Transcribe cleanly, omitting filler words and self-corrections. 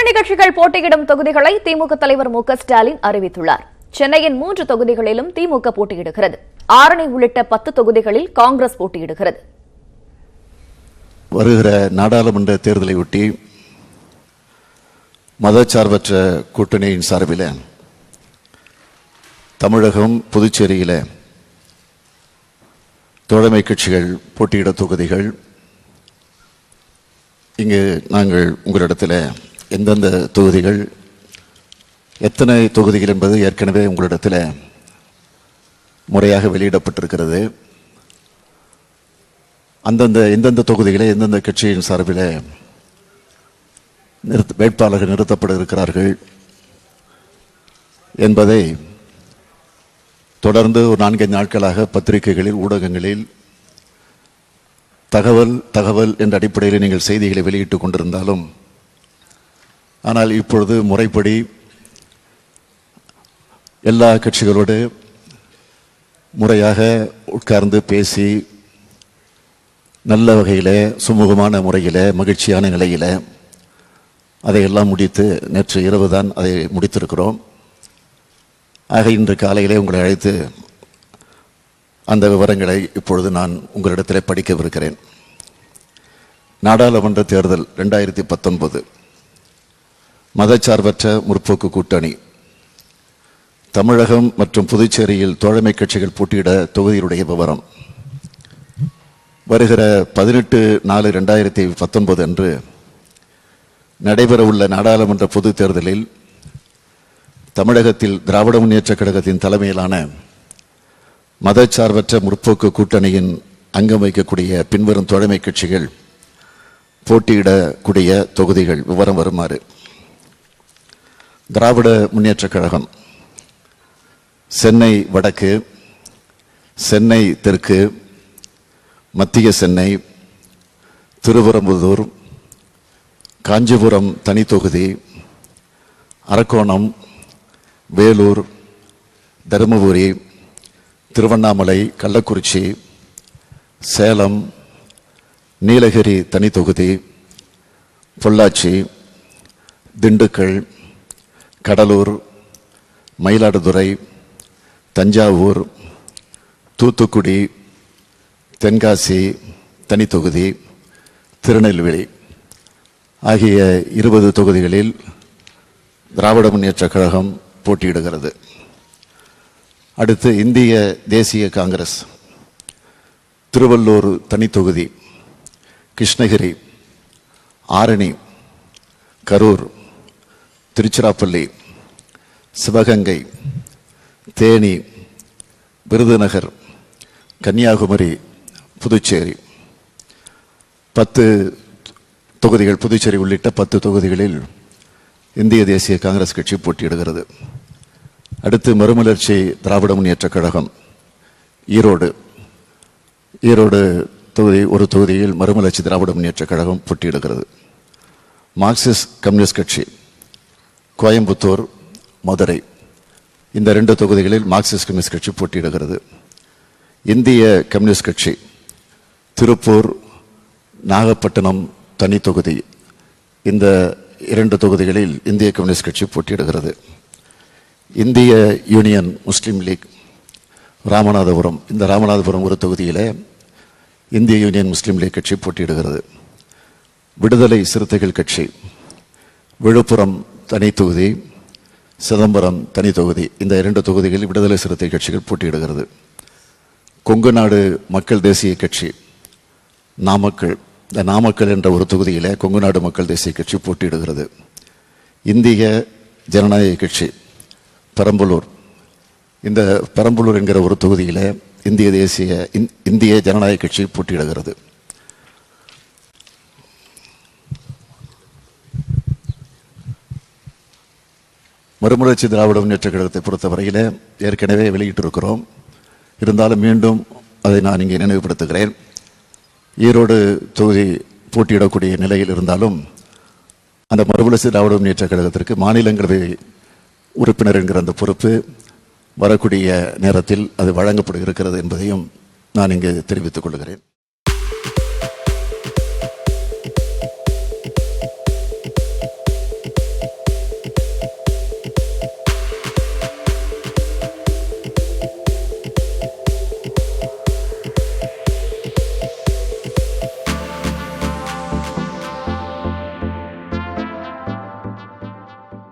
கூட்டணி கட்சிகள் போட்டியிடும் தொகுதிகளை திமுக தலைவர் மு க ஸ்டாலின் அறிவித்துள்ளார். சென்னையின் 3 தொகுதிகளிலும் திமுக போட்டியிடுகிறது. ஆரணி உள்ளிட்ட 10 தொகுதிகளில் காங்கிரஸ் போட்டியிடுகிறது. வருகிற நாடாளுமன்ற தேர்தலையொட்டி மதச்சார்பற்ற கூட்டணியின் சார்பில் தமிழகம், புதுச்சேரியில் தோழமை கட்சிகள் போட்டியிட தொகுதிகள் இங்கு நாங்கள் உங்களிடத்தில் எந்தெந்த தொகுதிகள், எத்தனை தொகுதிகள் என்பது ஏற்கனவே உங்களிடத்தில் முறையாக வெளியிடப்பட்டிருக்கிறது. எந்தெந்த தொகுதிகளை எந்தெந்த கட்சியின் சார்பில் வேட்பாளர்கள் நிறுத்தப்பட இருக்கிறார்கள் என்பதை தொடர்ந்து ஒரு 4 நாட்களாக பத்திரிகைகளில், ஊடகங்களில் தகவல் என்ற அடிப்படையில் நீங்கள் செய்திகளை வெளியிட்டுக் கொண்டிருந்தாலும், ஆனால் இப்பொழுது முறைப்படி எல்லா கட்சிகளோடு முறையாக உட்கார்ந்து பேசி நல்ல வகையில், சுமூகமான முறையில், மகிழ்ச்சியான நிலையில் அதையெல்லாம் முடித்து நேற்று இரவு தான் அதை முடித்திருக்கிறோம். ஆக இன்று காலையிலே உங்களை அழைத்து அந்த விவரங்களை இப்பொழுது நான் உங்களிடத்தில் படிக்கவிருக்கிறேன். நாடாளுமன்ற தேர்தல் 2019 மதச்சார்பற்ற முற்போக்கு கூட்டணி தமிழகம் மற்றும் புதுச்சேரியில் தோழமை கட்சிகள் போட்டியிட தொகுதியுடைய விவரம். வருகிற 18/4/2019 அன்று நடைபெறவுள்ள நாடாளுமன்ற பொது தேர்தலில் தமிழகத்தில் திராவிட முன்னேற்றக் கழகத்தின் தலைமையிலான மதச்சார்பற்ற முற்போக்கு கூட்டணியின் அங்கம் வகிக்கக்கூடிய பின்வரும் தோழமை கட்சிகள் போட்டியிடக்கூடிய தொகுதிகள் விவரம் வருமாறு: திராவிட முன்னேற்றக் கழகம் சென்னை வடக்கு, சென்னை தெற்கு, மத்திய சென்னை, திருவரம்புதூர், காஞ்சிபுரம் தனி தொகுதி, அரக்கோணம், வேலூர், தருமபுரி, திருவண்ணாமலை, கள்ளக்குறிச்சி, சேலம், நீலகிரி தனி தொகுதி, பொள்ளாச்சி, திண்டுக்கல், கடலூர், மயிலாடுதுறை, தஞ்சாவூர், தூத்துக்குடி, தென்காசி தனி தொகுதி, திருநெல்வேலி ஆகிய 20 தொகுதிகளில் திராவிட முன்னேற்றக் கழகம் போட்டியிடுகிறது. அடுத்து இந்திய தேசிய காங்கிரஸ் திருவள்ளூர் தனி தொகுதி, கிருஷ்ணகிரி, ஆரணி, கரூர், திருச்சிராப்பள்ளி, சிவகங்கை, தேனி, விருதுநகர், கன்னியாகுமரி, புதுச்சேரி 10 தொகுதிகள், புதுச்சேரி உள்ளிட்ட 10 தொகுதிகளில் இந்திய தேசிய காங்கிரஸ் கட்சி போட்டியிடுகிறது. அடுத்து மறுமலர்ச்சி திராவிட முன்னேற்றக் கழகம் ஈரோடு தொகுதி, ஒரு தொகுதியில் மறுமலர்ச்சி திராவிட முன்னேற்றக் கழகம் போட்டியிடுகிறது. மார்க்சிஸ்ட் கம்யூனிஸ்ட் கட்சி கோயம்புத்தூர், மதுரை இந்த 2 தொகுதிகளில் மார்க்சிஸ்ட் கம்யூனிஸ்ட் கட்சி போட்டியிடுகிறது. இந்திய கம்யூனிஸ்ட் கட்சி திருப்பூர், நாகப்பட்டினம் தனி தொகுதி, இந்த 2 தொகுதிகளில் இந்திய கம்யூனிஸ்ட் கட்சி போட்டியிடுகிறது. இந்திய யூனியன் முஸ்லீம் லீக் ராமநாதபுரம், இந்த ராமநாதபுரம் ஒரு தொகுதியில் இந்திய யூனியன் முஸ்லீம் லீக் கட்சி போட்டியிடுகிறது. விடுதலை சிறுத்தைகள் கட்சி விழுப்புரம் தனி தொகுதி, சிதம்பரம் தனி தொகுதி, இந்த 2 தொகுதிகளில் விடுதலை சிறுத்தை கட்சிகள் போட்டியிடுகிறது. கொங்கு நாடு மக்கள் தேசிய கட்சி நாமக்கல், இந்த நாமக்கல் என்ற ஒரு தொகுதியில் கொங்கு நாடு மக்கள் தேசிய கட்சி போட்டியிடுகிறது. இந்திய ஜனநாயக கட்சி பெரம்பலூர், இந்த பெரம்பலூர் என்கிற ஒரு தொகுதியில் இந்திய ஜனநாயக கட்சி போட்டியிடுகிறது. மறுமலர்ச்சி திராவிட முன்னேற்ற கழகத்தை பொறுத்தவரையில் ஏற்கனவே வெளியிட்டிருக்கிறோம். இருந்தாலும் மீண்டும் அதை நான் இங்கே நினைவுபடுத்துகிறேன். ஈரோடு தொகுதி போட்டியிடக்கூடிய நிலையில் இருந்தாலும் அந்த மறுமலர்ச்சி திராவிட முன்னேற்ற கழகத்திற்கு மாநிலங்களவை உறுப்பினர் என்கிற அந்த பொறுப்பு வரக்கூடிய நேரத்தில் அது வழங்கப்பட இருக்கிறது என்பதையும் நான் இங்கே தெரிவித்துக் கொள்கிறேன்.